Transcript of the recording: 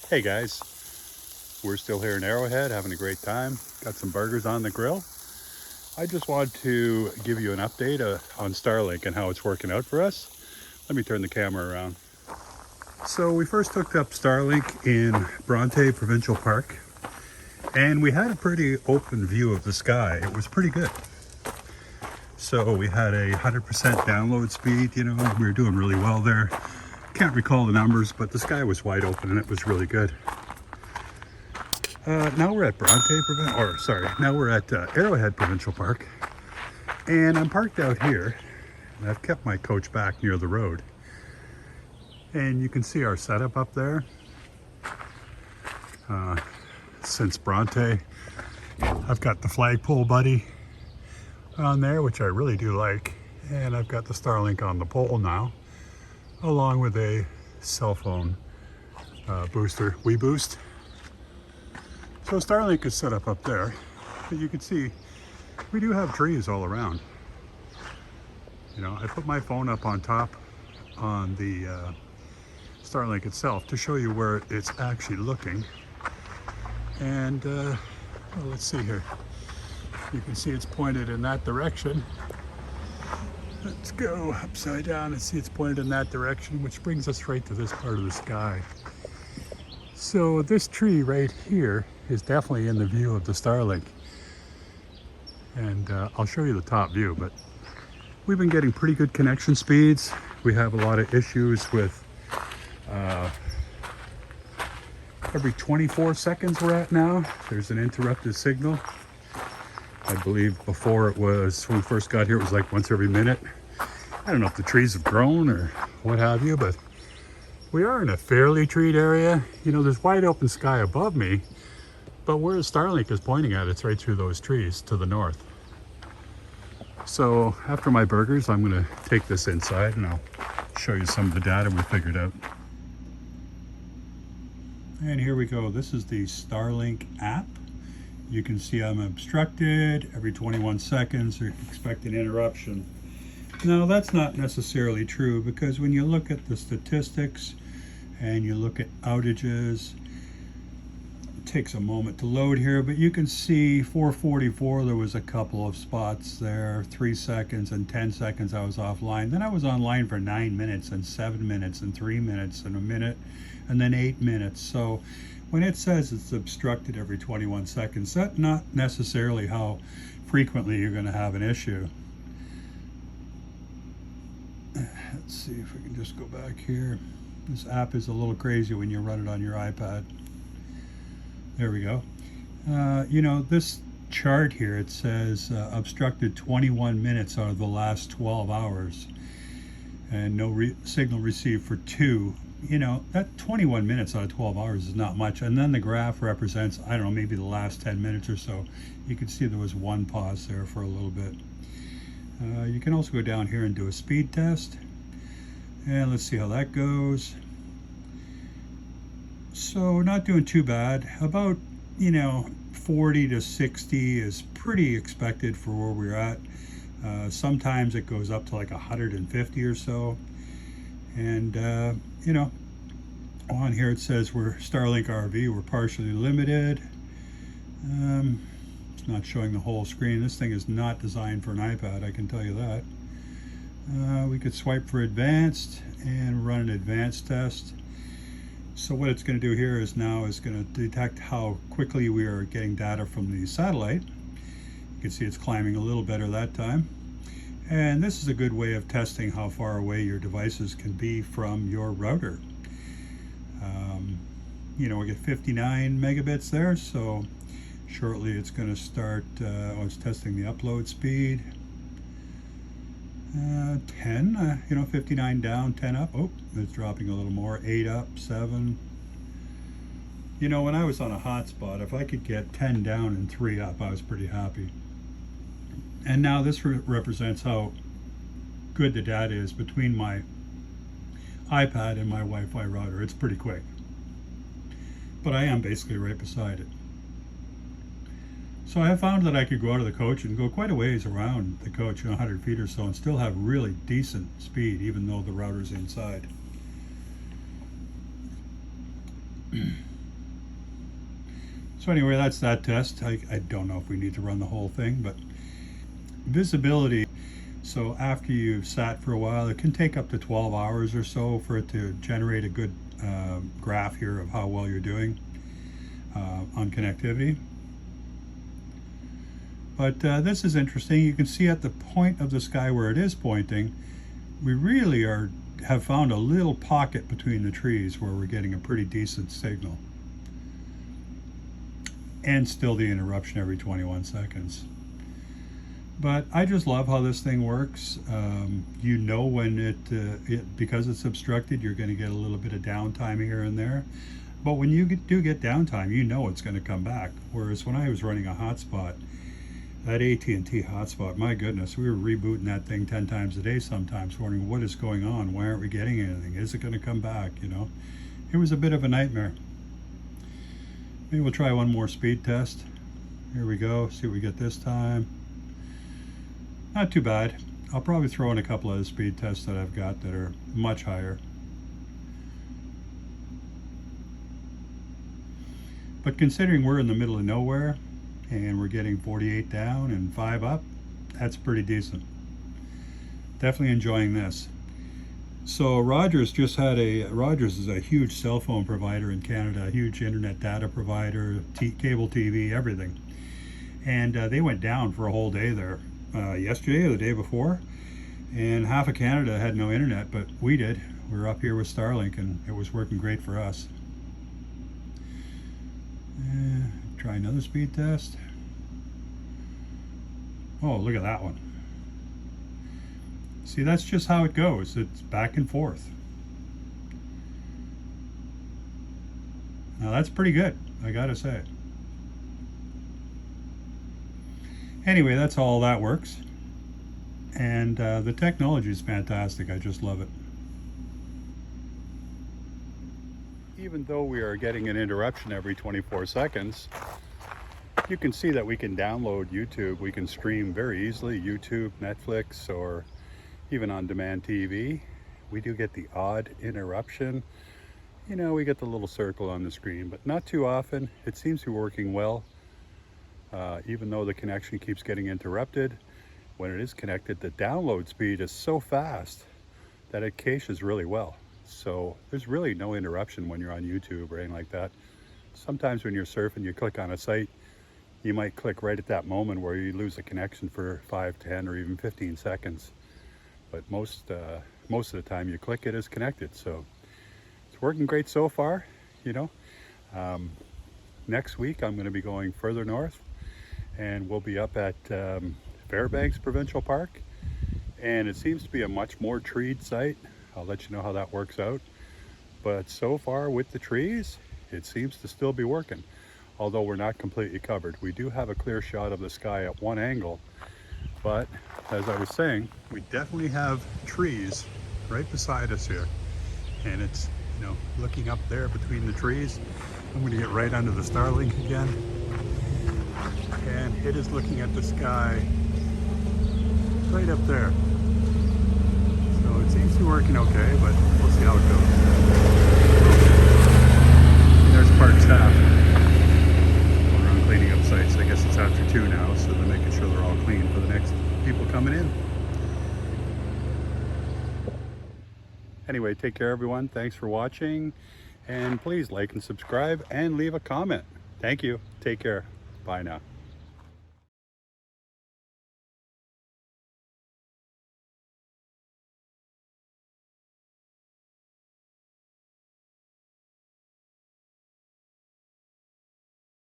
Hey guys, we're still here in Arrowhead having a great time. Got some burgers on the grill. I just wanted to give you an update on Starlink and how it's working out for us. Let me turn the camera around. So we first hooked up Starlink in Bronte Provincial Park and we had a pretty open view of the sky. It was pretty good. So we had a 100% download speed, we were doing really well there. Can't recall the numbers, but the sky was wide open and it was really good. Now we're at Arrowhead Provincial Park, and I'm parked out here, and I've kept my coach back near the road. And you can see our setup up there. Since Bronte, I've got the flagpole buddy on there, which I really do like, and I've got the Starlink on the pole now, along with a cell phone booster, WeBoost. So Starlink is set up there, but you can see we do have trees all around. I put my phone up on top on the Starlink itself to show you where it's actually looking. And well, let's see here. You can see it's pointed in that direction. Let's go upside down and see it's pointed in that direction, which brings us right to this part of the sky. So this tree right here is definitely in the view of the Starlink. And I'll show you the top view, but we've been getting pretty good connection speeds. We have a lot of issues with every 24 seconds we're at now. There's an interrupted signal. I believe before it was, when we first got here, it was like once every minute. I don't know if the trees have grown or what have you, but we are in a fairly treed area. There's wide open sky above me, but where Starlink is pointing at, it's right through those trees to the north. So after my burgers, I'm gonna take this inside and I'll show you some of the data we figured out. And here we go. This is the Starlink app. You can see I'm obstructed every 21 seconds or expect an interruption. Now that's not necessarily true, because when you look at the statistics and you look at outages, it takes a moment to load here, but you can see 444, there was a couple of spots there, 3 seconds and 10 seconds I was offline. Then I was online for 9 minutes and 7 minutes and 3 minutes and a minute and then 8 minutes. So when it says it's obstructed every 21 seconds, that's not necessarily how frequently you're going to have an issue. Let's see if we can just go back here. This app is a little crazy when you run it on your iPad. There we go. This chart here, it says obstructed 21 minutes out of the last 12 hours and no signal received for 2. That 21 minutes out of 12 hours is not much. And then the graph represents, I don't know, maybe the last 10 minutes or so. You can see there was one pause there for a little bit. You can also go down here and do a speed test. And let's see how that goes. So not doing too bad. About, 40 to 60 is pretty expected for where we're at. Sometimes it goes up to like 150 or so. And, on here it says we're Starlink RV, we're partially limited. It's not showing the whole screen. This thing is not designed for an iPad, I can tell you that. We could swipe for advanced and run an advanced test. So what it's going to do here is going to detect how quickly we are getting data from the satellite. You can see it's climbing a little better that time. And this is a good way of testing how far away your devices can be from your router. We get 59 megabits there, so shortly it's going to start, it's testing the upload speed. 10, 59 down, 10 up. Oh, it's dropping a little more. 8 up, 7. When I was on a hotspot, if I could get 10 down and 3 up, I was pretty happy. And now this represents how good the data is between my iPad and my Wi-Fi router. It's pretty quick. But I am basically right beside it. So I have found that I could go out of the coach and go quite a ways around the coach, 100 feet or so, and still have really decent speed, even though the router's inside. So anyway, that's that test. I don't know if we need to run the whole thing, but visibility. So after you've sat for a while, it can take up to 12 hours or so for it to generate a good graph here of how well you're doing on connectivity. But this is interesting. You can see at the point of the sky where it is pointing, we really have found a little pocket between the trees where we're getting a pretty decent signal. And still the interruption every 21 seconds. But I just love how this thing works. You know when because it's obstructed, you're going to get a little bit of downtime here and there. But when you do get downtime, you know it's going to come back. Whereas when I was running a hotspot, that AT&T hotspot, my goodness, we were rebooting that thing 10 times a day sometimes, wondering what is going on? Why aren't we getting anything? Is it going to come back? You know, it was a bit of a nightmare. Maybe we'll try one more speed test. Here we go. See what we get this time. Not too bad. I'll probably throw in a couple of the speed tests that I've got that are much higher. But considering we're in the middle of nowhere and we're getting 48 down and 5 up, that's pretty decent. Definitely enjoying this. So Rogers is a huge cell phone provider in Canada, a huge internet data provider, cable TV, everything. And they went down for a whole day there yesterday or the day before. And half of Canada had no internet, but we did. We were up here with Starlink and it was working great for us. Try another speed test. Oh, look at that one. See, that's just how it goes. It's back and forth. Now that's pretty good, I gotta say. Anyway, that's all that works. And the technology is fantastic. I just love it. Even though we are getting an interruption every 24 seconds, you can see that we can download YouTube. We can stream very easily, YouTube, Netflix, or even on-demand TV. We do get the odd interruption. You know, we get the little circle on the screen, but not too often. It seems to be working well. Even though the connection keeps getting interrupted, when it is connected, the download speed is so fast that it caches really well. So there's really no interruption when you're on YouTube or anything like that. Sometimes when you're surfing, you click on a site, you might click right at that moment where you lose a connection for 5, 10, or even 15 seconds. But most of the time you click, it is connected. So it's working great so far, you know. Next week, I'm going to be going further north, and we'll be up at Fairbanks Provincial Park. And it seems to be a much more treed site. I'll let you know how that works out. But so far with the trees, it seems to still be working. Although we're not completely covered. We do have a clear shot of the sky at one angle. But as I was saying, we definitely have trees right beside us here. And it's, you know, looking up there between the trees. I'm going to get right under the Starlink again. And it is looking at the sky right up there. So it seems to be working okay, but we'll see how it goes. There's park staff going around cleaning up sites. I guess it's after 2 now, so they're making sure they're all clean for the next people coming in. Anyway, take care everyone. Thanks for watching. And please like and subscribe and leave a comment. Thank you. Take care. Bye now.